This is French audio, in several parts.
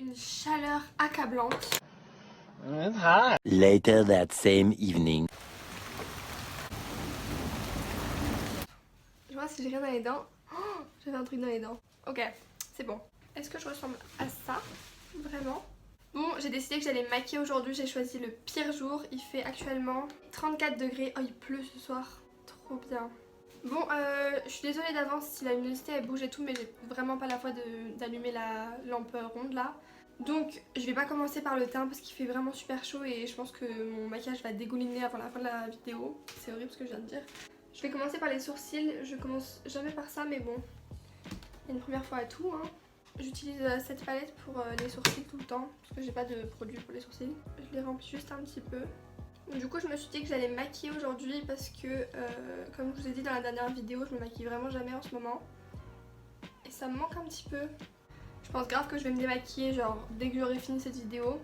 une chaleur accablante. It's hot. Later that same evening. Je vois si j'ai rien dans les dents. Oh, j'avais un truc dans les dents. Ok, c'est bon. Est-ce que je ressemble à ça? Vraiment? Bon, j'ai décidé que j'allais me maquiller aujourd'hui. J'ai choisi le pire jour. Il fait actuellement 34 degrés. Oh, il pleut ce soir. Trop bien. Bon, je suis désolée d'avance si la luminosité elle bouge et tout, mais j'ai vraiment pas la foi d'allumer la lampe ronde là. Donc je vais pas commencer par le teint parce qu'il fait vraiment super chaud et je pense que mon maquillage va dégouliner avant la fin de la vidéo. C'est horrible ce que je viens de dire. Je vais commencer par les sourcils. Je commence jamais par ça, mais bon, il y a une première fois à tout hein. J'utilise cette palette pour les sourcils tout le temps parce que j'ai pas de produit pour les sourcils. Je les remplis juste un petit peu. Du coup je me suis dit que j'allais me maquiller aujourd'hui parce que comme je vous ai dit dans la dernière vidéo, je me maquille vraiment jamais en ce moment. Et ça me manque un petit peu. Je pense grave que je vais me démaquiller genre dès que j'aurai fini cette vidéo.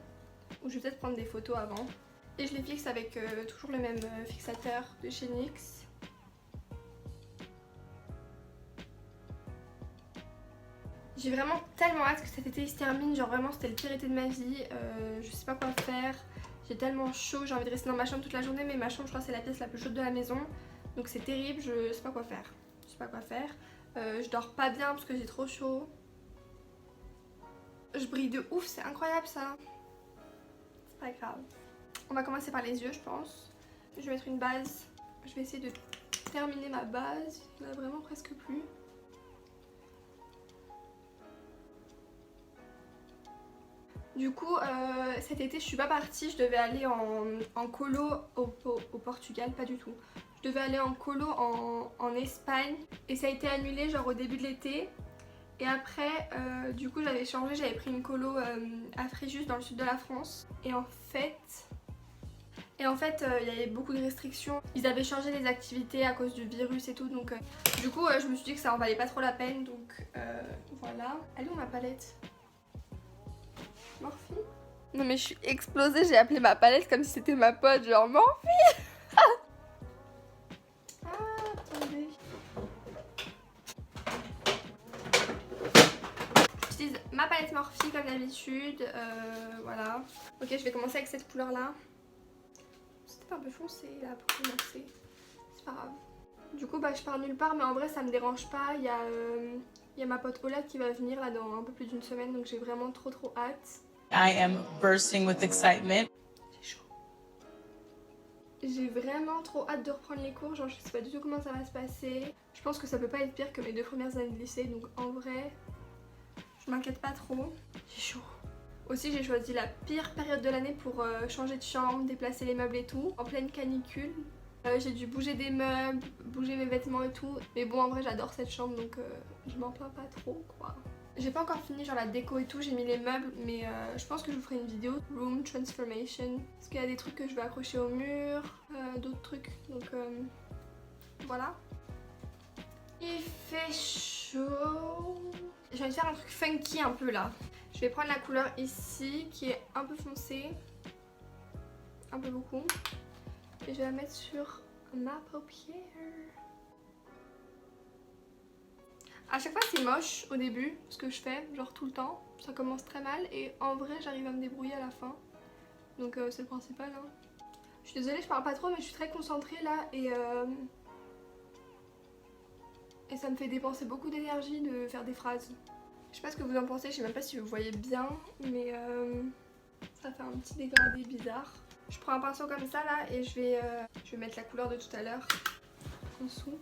Ou je vais peut-être prendre des photos avant. Et je les fixe avec toujours le même fixateur de chez NYX. J'ai vraiment tellement hâte que cet été il se termine, genre vraiment c'était le pire été de ma vie, je sais pas quoi faire, j'ai tellement chaud, j'ai envie de rester dans ma chambre toute la journée mais ma chambre je crois c'est la pièce la plus chaude de la maison, donc c'est terrible, je sais pas quoi faire, je dors pas bien parce que j'ai trop chaud, je brille de ouf, c'est incroyable ça, c'est pas grave. On va commencer par les yeux je pense, je vais mettre une base, je vais essayer de terminer ma base, il n'y en a vraiment presque plus. Du coup, cet été, je suis pas partie, je devais aller en colo au Portugal, pas du tout. Je devais aller en colo en Espagne et ça a été annulé genre au début de l'été. Et après, du coup, j'avais changé, j'avais pris une colo à Fréjus dans le sud de la France. Et en fait, il y avait beaucoup de restrictions. Ils avaient changé les activités à cause du virus et tout, donc du coup, je me suis dit que ça en valait pas trop la peine, donc voilà. Elle est où ma palette ? Morphe. Non mais je suis explosée, j'ai appelé ma palette comme si c'était ma pote, genre Morphe. Ah, attendez. J'utilise ma palette Morphe comme d'habitude, voilà. Ok, je vais commencer avec cette couleur là. C'était un peu foncé là pour commencer, c'est pas grave. Du coup bah je pars nulle part mais en vrai ça me dérange pas, il y a ma pote Ola qui va venir là dans un peu plus d'une semaine donc j'ai vraiment trop hâte. I am bursting with excitement. J'ai chaud. J'ai vraiment trop hâte de reprendre les cours, genre je sais pas du tout comment ça va se passer. Je pense que ça peut pas être pire que mes 2 premières années de lycée, donc en vrai, je m'inquiète pas trop. J'ai chaud. Aussi j'ai choisi la pire période de l'année pour changer de chambre, déplacer les meubles et tout, en pleine canicule. J'ai dû bouger des meubles, bouger mes vêtements et tout. Mais bon en vrai j'adore cette chambre donc je m'en plains pas trop quoi. J'ai pas encore fini genre la déco et tout, j'ai mis les meubles mais je pense que je vous ferai une vidéo room transformation parce qu'il y a des trucs que je vais accrocher au mur, d'autres trucs donc voilà. Il fait chaud. J'ai envie de faire un truc funky un peu là. Je vais prendre la couleur ici qui est un peu foncée, un peu beaucoup, et je vais la mettre sur ma paupière. À chaque fois c'est moche au début ce que je fais, genre tout le temps, ça commence très mal et en vrai j'arrive à me débrouiller à la fin. Donc c'est le principal hein. Je suis désolée je parle pas trop mais je suis très concentrée là et ça me fait dépenser beaucoup d'énergie de faire des phrases. Je sais pas ce que vous en pensez, je sais même pas si vous voyez bien mais ça fait un petit dégradé bizarre. Je prends un pinceau comme ça là et je vais mettre la couleur de tout à l'heure en dessous.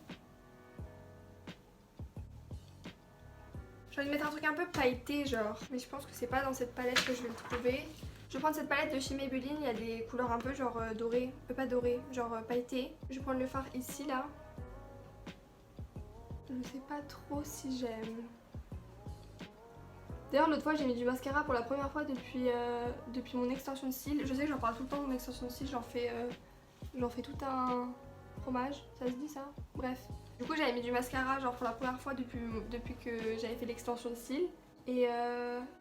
J'ai envie de mettre un truc un peu pailleté genre, mais je pense que c'est pas dans cette palette que je vais le trouver. Je vais prendre cette palette de chez Maybelline, il y a des couleurs un peu genre dorées, pas dorées, genre pailletées. Je vais prendre le fard ici là. Je sais pas trop si j'aime. D'ailleurs l'autre fois j'ai mis du mascara pour la première fois depuis mon extension de cils. Je sais que j'en parle tout le temps de mon extension de cils, j'en fais tout un fromage, ça se dit ça? Bref. Du coup j'avais mis du mascara genre pour la première fois depuis que j'avais fait l'extension de cils. Et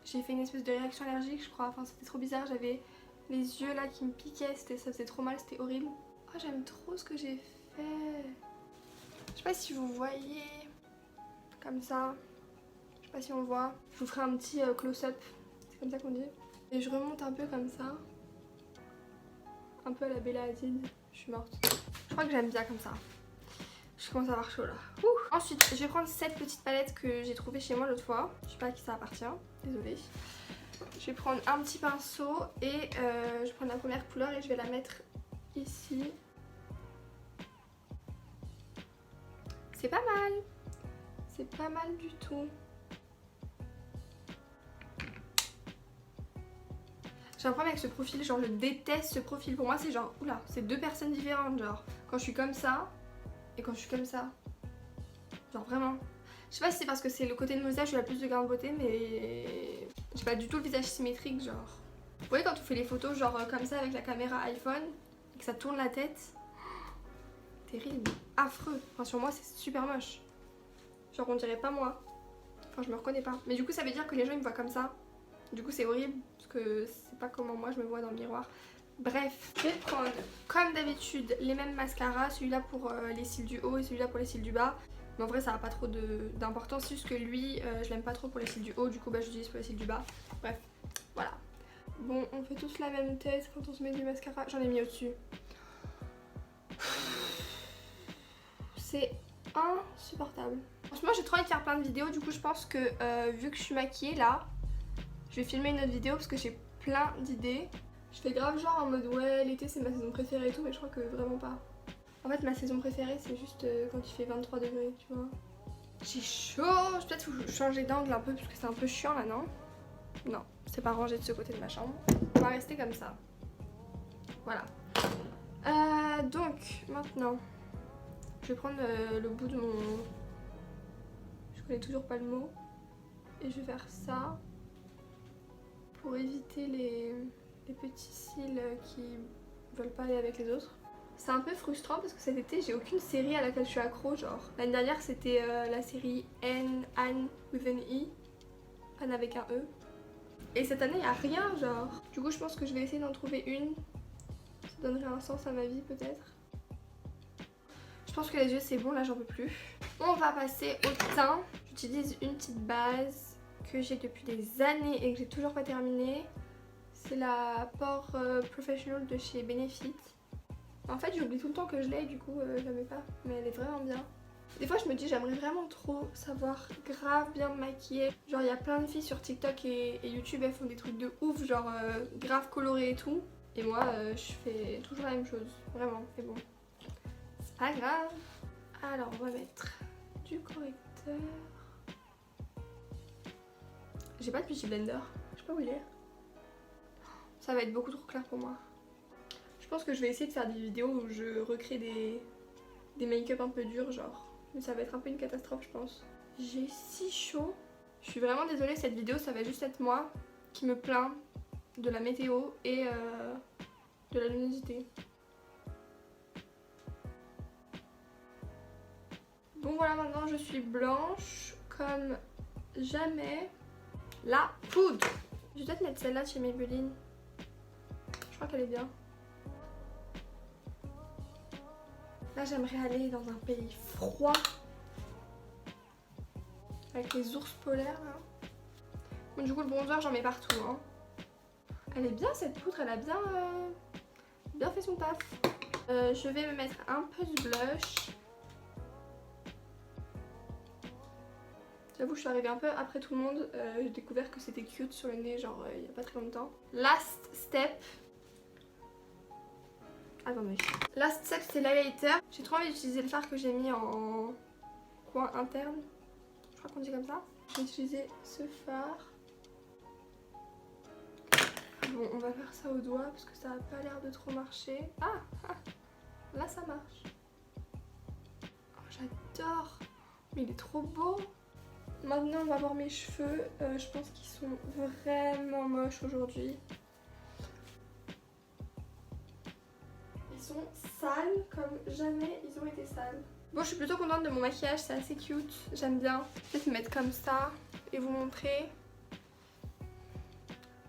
j'ai fait une espèce de réaction allergique je crois, enfin c'était trop bizarre, j'avais les yeux là qui me piquaient, ça faisait trop mal, c'était horrible. Oh j'aime trop ce que j'ai fait. Je sais pas si vous voyez, comme ça, je sais pas si on voit. Je vous ferai un petit close-up, C'est comme ça qu'on dit. Et je remonte un peu comme ça. Un peu à la Bella Hadid. Je suis morte. Je crois que j'aime bien comme ça. Je commence à avoir chaud là. Ouh. Ensuite, je vais prendre cette petite palette que j'ai trouvée chez moi l'autre fois. Je sais pas à qui ça appartient. Désolée. Je vais prendre un petit pinceau et je vais prendre la première couleur et je vais la mettre ici. C'est pas mal. C'est pas mal du tout. J'ai un problème avec ce profil, genre je déteste ce profil. Pour moi c'est genre, oula, c'est deux personnes différentes. Genre quand je suis comme ça et quand je suis comme ça. Genre vraiment. Je sais pas si c'est parce que c'est le côté de mon visage où il y a plus de grains de beauté, mais j'ai pas du tout le visage symétrique genre. Vous voyez quand on fait les photos genre comme ça avec la caméra iPhone et que ça tourne la tête. Terrible, affreux. Enfin sur moi c'est super moche. Genre on dirait pas moi. Enfin je me reconnais pas. Mais du coup ça veut dire que les gens ils me voient comme ça. Du coup c'est horrible parce que c'est pas comment moi je me vois dans le miroir. Bref, je vais prendre comme d'habitude les mêmes mascaras. Celui-là pour les cils du haut et celui-là pour les cils du bas. Mais en vrai ça n'a pas trop d'importance, c'est juste que lui je l'aime pas trop pour les cils du haut, du coup bah j'utilise pour les cils du bas. Bref, voilà. Bon, on fait tous la même tête quand on se met du mascara. J'en ai mis au-dessus. C'est insupportable. Franchement j'ai trop envie de faire plein de vidéos, du coup je pense que vu que je suis maquillée là, je vais filmer une autre vidéo parce que j'ai plein d'idées. Je fais grave genre en mode ouais l'été c'est ma saison préférée et tout, mais je crois que vraiment pas. En fait ma saison préférée c'est juste quand il fait 23 degrés, tu vois. J'ai chaud, je vais peut-être changer d'angle un peu parce que c'est un peu chiant là, non? Non, c'est pas rangé de ce côté de ma chambre. On va rester comme ça. Voilà. Donc maintenant, je vais prendre le bout de mon... Je connais toujours pas le mot. Et je vais faire ça pour éviter les petits cils qui veulent pas aller avec les autres. C'est un peu frustrant parce que cet été j'ai aucune série à laquelle je suis accro, genre. L'année dernière c'était la série Anne with an E, Anne avec un E. Et cette année il n'y a rien genre. Du coup je pense que je vais essayer d'en trouver une. Ça donnerait un sens à ma vie peut-être. Je pense que les yeux c'est bon, là j'en peux plus. On va passer au teint. J'utilise une petite base que j'ai depuis des années et que j'ai toujours pas terminée. C'est la Pore Professional de chez Benefit. En fait j'oublie tout le temps que je l'ai, du coup je la mets pas, mais elle est vraiment bien. Des fois je me dis j'aimerais vraiment trop savoir grave bien me maquiller. Genre il y a plein de filles sur TikTok et YouTube, elles font des trucs de ouf, genre grave colorés et tout. Et moi je fais toujours la même chose, vraiment, mais bon, c'est pas grave. Alors on va mettre du correcteur. J'ai pas de Beauty Blender, je sais pas où il est. Ça va être beaucoup trop clair pour moi. Je pense que je vais essayer de faire des vidéos où je recrée des make-up un peu durs genre. Mais ça va être un peu une catastrophe je pense. J'ai si chaud. Je suis vraiment désolée, cette vidéo ça va juste être moi qui me plaint de la météo et de la luminosité. Bon voilà, maintenant je suis blanche comme jamais. La poudre. Je vais peut-être mettre celle-là de chez Maybelline. Je crois qu'elle est bien. Là j'aimerais aller dans un pays froid avec les ours polaires là. Bon, du coup le bronzer j'en mets partout hein. Elle est bien cette poudre, elle a bien fait son taf. Je vais me mettre un peu de blush. J'avoue je suis arrivée un peu après tout le monde. J'ai découvert que c'était cute sur le nez genre il y a pas très longtemps. Last step. Attendez. Last step c'est l'highlighter. J'ai trop envie d'utiliser le fard que j'ai mis en coin interne. Je crois qu'on dit comme ça. Je vais utiliser ce fard. Bon on va faire ça au doigt parce que ça n'a pas l'air de trop marcher. Ah, là ça marche. Oh j'adore. Mais il est trop beau. Maintenant on va voir mes cheveux. Je pense qu'ils sont vraiment moches aujourd'hui. Ils sont sales comme jamais ils ont été sales. Bon je suis plutôt contente de mon maquillage, c'est assez cute, j'aime bien. Je vais me mettre comme ça et vous montrer.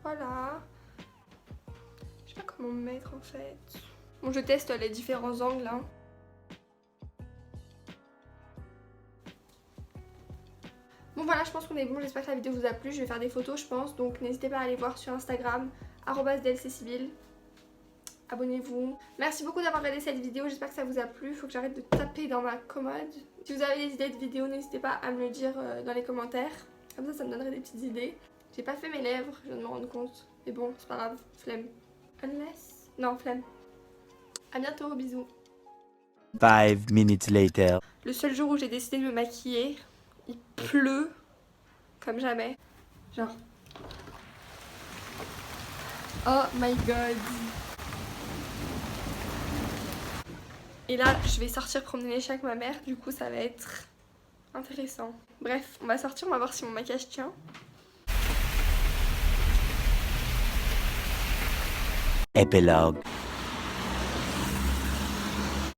Voilà. Je sais pas comment me mettre en fait. Bon je teste les différents angles hein. Bon voilà, je pense qu'on est bon. J'espère que la vidéo vous a plu. Je vais faire des photos, je pense. Donc n'hésitez pas à aller voir sur Instagram, @dlcsibylle. Abonnez-vous. Merci beaucoup d'avoir regardé cette vidéo. J'espère que ça vous a plu. Faut que j'arrête de taper dans ma commode. Si vous avez des idées de vidéos, n'hésitez pas à me le dire dans les commentaires. Comme ça me donnerait des petites idées. J'ai pas fait mes lèvres, je viens de me rendre compte. Mais bon, c'est pas grave. Flemme. Unless... Non, flemme. À bientôt, bisous. 5 minutes later. Le seul jour où j'ai décidé de me maquiller, il pleut comme jamais. Genre. Oh my god. Et là, je vais sortir promener les chiens avec ma mère, du coup ça va être intéressant. Bref, on va sortir, on va voir si mon maquillage tient. Epilogue.